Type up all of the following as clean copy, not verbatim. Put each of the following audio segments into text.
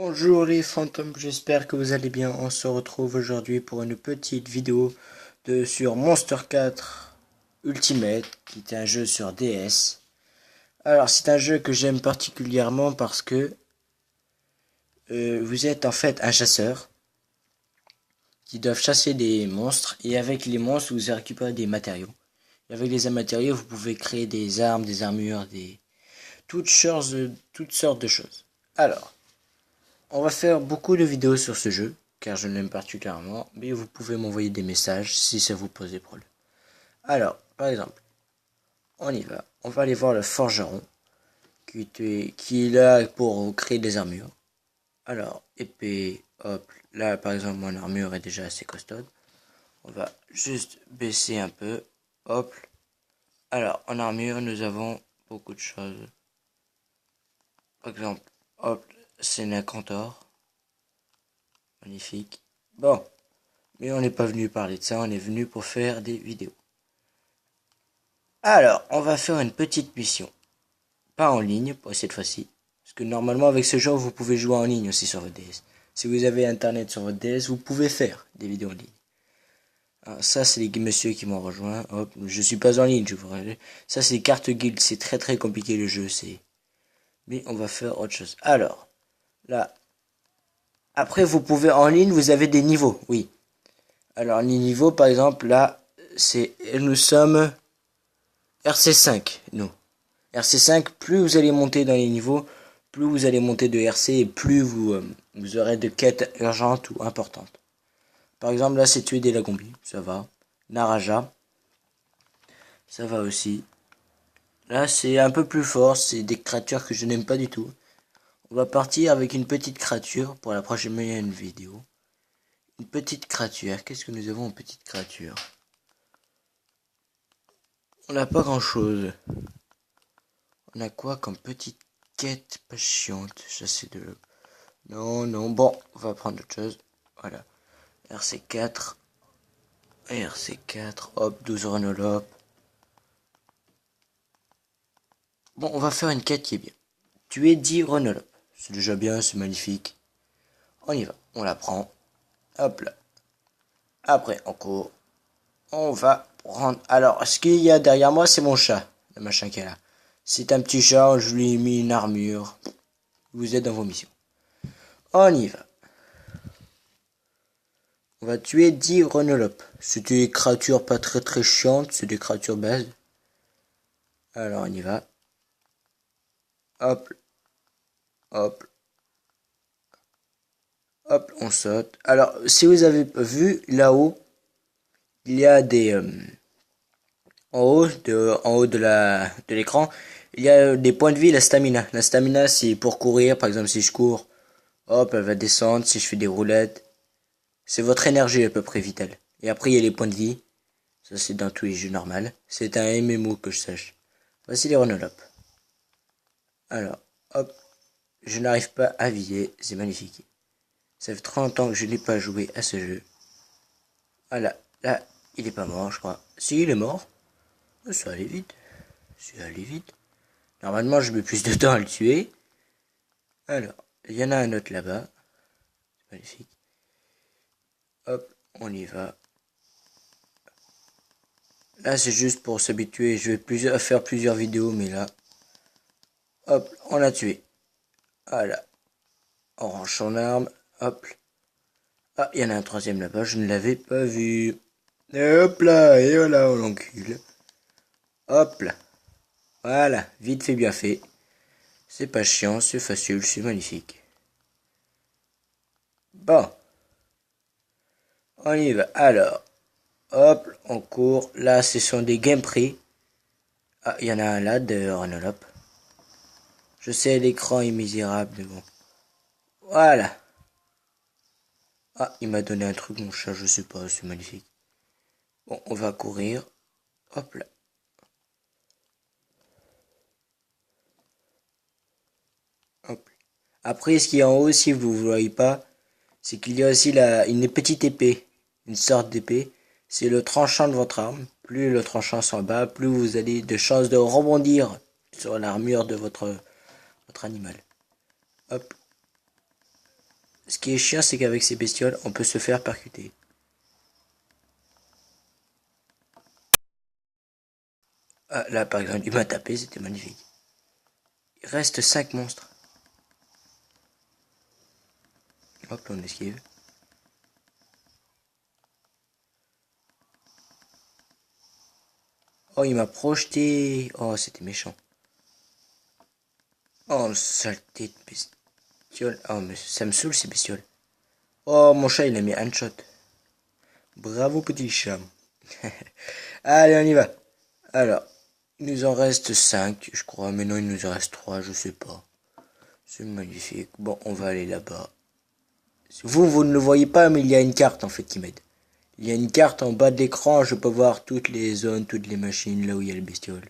Bonjour les fantômes, j'espère que vous allez bien. On se retrouve aujourd'hui pour une petite vidéo sur Monster 4 Ultimate, qui est un jeu sur DS. Alors c'est un jeu que j'aime particulièrement parce que vous êtes en fait un chasseur qui doit chasser des monstres, et avec les monstres vous récupérez des matériaux. Et avec les matériaux vous pouvez créer des armes, des armures, toutes sortes de choses. Alors, on va faire beaucoup de vidéos sur ce jeu, car je l'aime particulièrement, mais vous pouvez m'envoyer des messages si ça vous pose des problèmes. Alors, par exemple, on y va. On va aller voir le forgeron, qui est là pour créer des armures. Alors, épée, hop, là par exemple mon armure est déjà assez costaud. On va juste baisser un peu, hop. Alors, en armure, nous avons beaucoup de choses. Par exemple, hop, c'est un cantor. Magnifique. Bon, mais on n'est pas venu parler de ça, on est venu pour faire des vidéos. Alors, on va faire une petite mission. Pas en ligne, pour cette fois-ci. Parce que normalement, avec ce jeu, vous pouvez jouer en ligne aussi sur votre DS. Si vous avez internet sur votre DS, vous pouvez faire des vidéos en ligne. Alors, ça, c'est les messieurs qui m'ont rejoint. Hop, je suis pas en ligne, je vous rappelle. Ça, c'est les cartes guild, c'est très compliqué le jeu, c'est. Mais on va faire autre chose. Alors, là. Après, vous pouvez en ligne, vous avez des niveaux, oui. Alors, les niveaux, par exemple, là, nous sommes RC5, nous. RC5, plus vous allez monter dans les niveaux, plus vous allez monter de RC et plus vous aurez de quêtes urgentes ou importantes. Par exemple, là, c'est tuer des Lagombi, ça va. Naraja, ça va aussi. Là, c'est un peu plus fort, c'est des créatures que je n'aime pas du tout. On va partir avec une petite créature pour la prochaine vidéo. Une petite créature, qu'est-ce que nous avons en petite créature? On n'a pas grand-chose. On a quoi comme petite quête patiente? Chasser de... Non, bon, on va prendre autre chose. Voilà. RC4. RC4. Hop, 12 Renolop. Bon, on va faire une quête qui est bien. Tuer 10 Renolop. C'est déjà bien, c'est magnifique. On y va. On la prend. Hop là. Après, on court. On va prendre... Alors, ce qu'il y a derrière moi, c'est mon chat. Le machin qui est là. C'est un petit chat, je lui ai mis une armure. Vous êtes dans vos missions. On y va. On va tuer 10 Renolopes. C'est des créatures pas très chiantes, c'est des créatures base. Alors on y va. Hop. Hop. Hop, on saute. Alors, si vous avez vu, là-haut, il y a des... en haut de l'écran, il y a des points de vie, la stamina. La stamina, c'est pour courir. Par exemple, si je cours, hop, elle va descendre. Si je fais des roulettes, c'est votre énergie à peu près vitale. Et après, il y a les points de vie. Ça, c'est dans tous les jeux normaux. C'est un MMO que je sache. Voici les Renolopes. Alors, hop. Je n'arrive pas à viser. C'est magnifique. Ça fait 30 ans que je n'ai pas joué à ce jeu. Voilà. Là, il est pas mort, je crois. Si, il est mort. Ça allait vite. Ça allait vite. Normalement, je mets plus de temps à le tuer. Alors, il y en a un autre là-bas. C'est magnifique. Hop, on y va. Là, c'est juste pour s'habituer. Je vais faire plusieurs vidéos, mais là... Hop, on l'a tué. Voilà. On range son arme. Hop. Ah, il y en a un troisième là-bas. Je ne l'avais pas vu. Et hop là, et voilà, on l'encule. Hop là. Voilà, vite fait, bien fait. C'est pas chiant, c'est facile, c'est magnifique. Bon. On y va. Alors. Hop, on court. Là, ce sont des gameplay. Ah, il y en a un là de Renolop. Je sais, l'écran est misérable, mais bon. Voilà. Ah, il m'a donné un truc, mon chat, je sais pas, c'est magnifique. Bon, on va courir. Hop là. Hop. Après, ce qui est en haut, si vous ne voyez pas, c'est qu'il y a aussi une petite épée. Une sorte d'épée. C'est le tranchant de votre arme. Plus le tranchant s'en bat, plus vous avez de chances de rebondir sur l'armure de votre animal. Hop. Ce qui est chiant, c'est qu'avec ces bestioles, on peut se faire percuter. Ah, là, par exemple, il m'a tapé, c'était magnifique. Il reste 5 monstres. Hop, là, on esquive. Oh, il m'a projeté. Oh, c'était méchant. Oh, saleté de bestiole. Oh, mais ça me saoule ces bestioles. Oh, mon chat, il a mis un shot. Bravo, petit chat. Allez, on y va. Alors, il nous en reste 5, je crois. Mais non, il nous en reste 3, je sais pas. C'est magnifique. Bon, on va aller là-bas. Vous ne le voyez pas, mais il y a une carte, en fait, qui m'aide. Il y a une carte en bas de l'écran, je peux voir toutes les zones, toutes les machines, là où il y a le bestiole.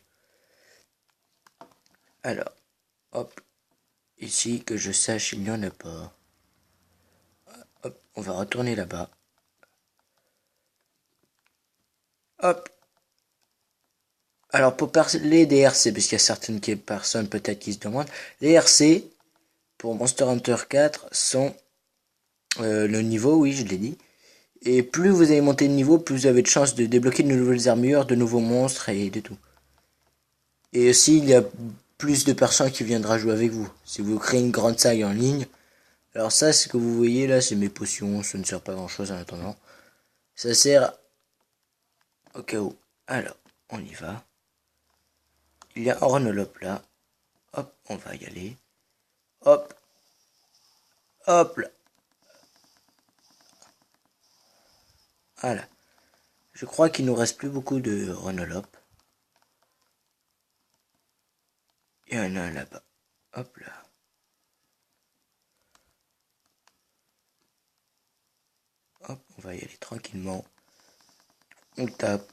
Alors, hop. Ici, que je sache, il n'y en a pas. Hop, on va retourner là-bas. Hop. Alors, pour parler des RC, parce qu'il y a certaines personnes peut-être qui se demandent, les RC, pour Monster Hunter 4, sont le niveau, oui, je l'ai dit. Et plus vous allez monter de niveau, plus vous avez de chances de débloquer de nouvelles armures, de nouveaux monstres et de tout. Et aussi, il y a plus de personnes qui viendront jouer avec vous. Si vous créez une grande salle en ligne, alors ça, ce que vous voyez là, c'est mes potions, ça ne sert pas à grand chose en attendant. Ça sert au cas où. Alors, on y va. Il y a un Hornolope là. Hop, on va y aller. Hop, hop là. Voilà. Je crois qu'il nous reste plus beaucoup de Hornolope. Il y en a un là-bas. Hop là. Hop, on va y aller tranquillement. On tape.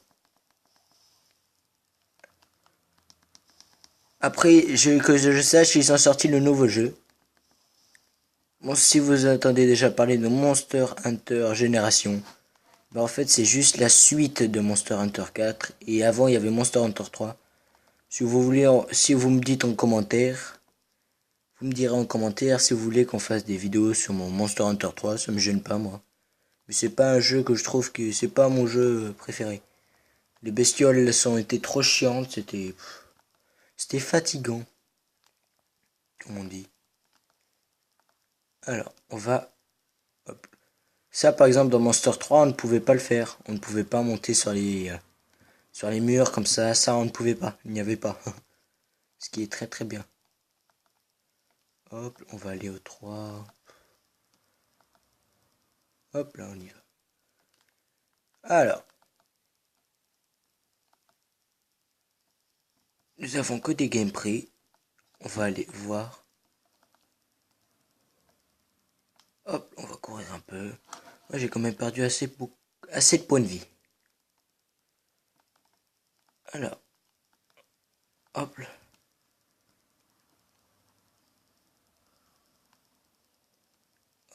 Après, que je sache, ils ont sorti le nouveau jeu. Bon, si vous entendez déjà parler de Monster Hunter Génération, bah en fait c'est juste la suite de Monster Hunter 4. Et avant il y avait Monster Hunter 3. Si vous voulez, si vous me dites en commentaire, vous me direz en commentaire si vous voulez qu'on fasse des vidéos sur mon Monster Hunter 3, ça me gêne pas moi. Mais c'est pas un jeu que je trouve que c'est pas mon jeu préféré. Les bestioles ont été trop chiantes, c'était fatigant, comme on dit. Alors, on va hop. Ça par exemple dans Monster 3, on ne pouvait pas le faire. On ne pouvait pas monter sur les murs comme ça on ne pouvait pas, il n'y avait pas. Ce qui est très très bien. Hop, on va aller au 3. Hop là, on y va. Alors, nous avons que des gameplays. On va aller voir. Hop, on va courir un peu. Moi, j'ai quand même perdu assez de points de vie. Alors, hop là.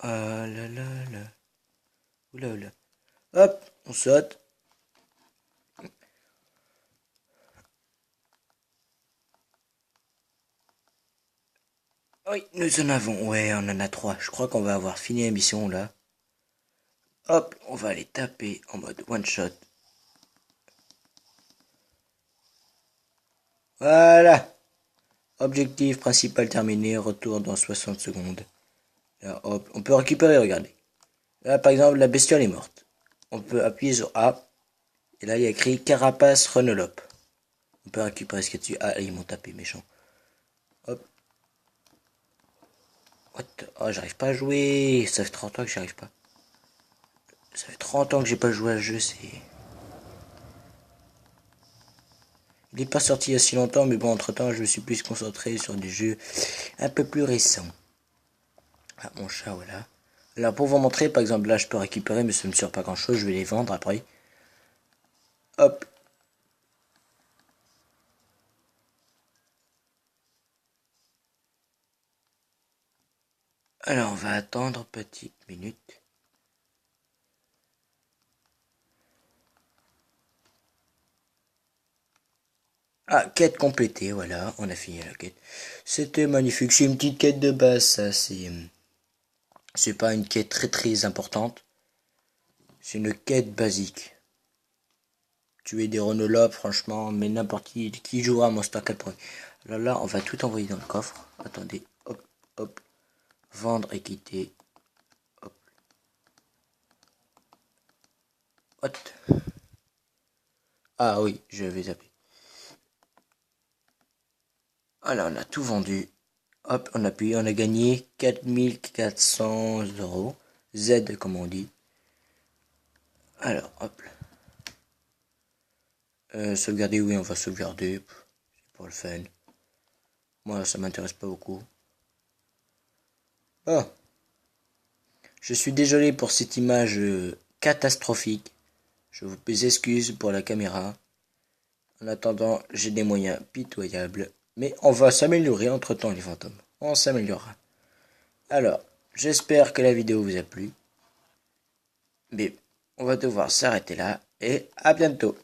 Ah là là là. Oula oula. Hop, on saute. Oui, nous en avons. Ouais, on en a 3. Je crois qu'on va avoir fini la mission là. Hop, on va aller taper en mode one shot. Voilà. Objectif principal terminé. Retour dans 60 secondes. Là, hop, on peut récupérer, regardez. Là, par exemple, la bestiole est morte. On peut appuyer sur A. Et là, il y a écrit Carapace Renolope. On peut récupérer ce qu'il y a dessus. Ah, ils m'ont tapé, méchant. Hop. What? Oh, j'arrive pas à jouer. Ça fait 30 ans que j'y arrive pas. Ça fait 30 ans que j'ai pas joué à ce jeu, c'est... Il n'est pas sorti il y a si longtemps, mais bon, entre-temps, je me suis plus concentré sur des jeux un peu plus récents. Ah, mon chat, voilà. Alors, pour vous montrer, par exemple, là, je peux récupérer, mais ça ne me sert pas grand-chose. Je vais les vendre après. Hop. Alors, on va attendre petite minute. Ah, quête complétée, voilà, on a fini la quête. C'était magnifique, c'est une petite quête de base, ça, c'est C'est pas une quête très importante. C'est une quête basique. Tuer des renolopes, franchement, mais n'importe qui jouera à Monster 4. Alors là, on va tout envoyer dans le coffre. Attendez, hop, hop. Vendre et quitter. Hop. Hop. Ah oui, je vais zapper. Alors, on a tout vendu. Hop, on appuie, on a gagné 4400 euros. Z, comme on dit. Alors, hop. Sauvegarder, oui, on va sauvegarder. C'est pour le fun. Moi, ça m'intéresse pas beaucoup. Oh. Je suis désolé pour cette image catastrophique. Je vous excuse pour la caméra. En attendant, j'ai des moyens pitoyables. Mais on va s'améliorer entre-temps, les fantômes. On s'améliorera. Alors, j'espère que la vidéo vous a plu. Mais on va devoir s'arrêter là. Et à bientôt.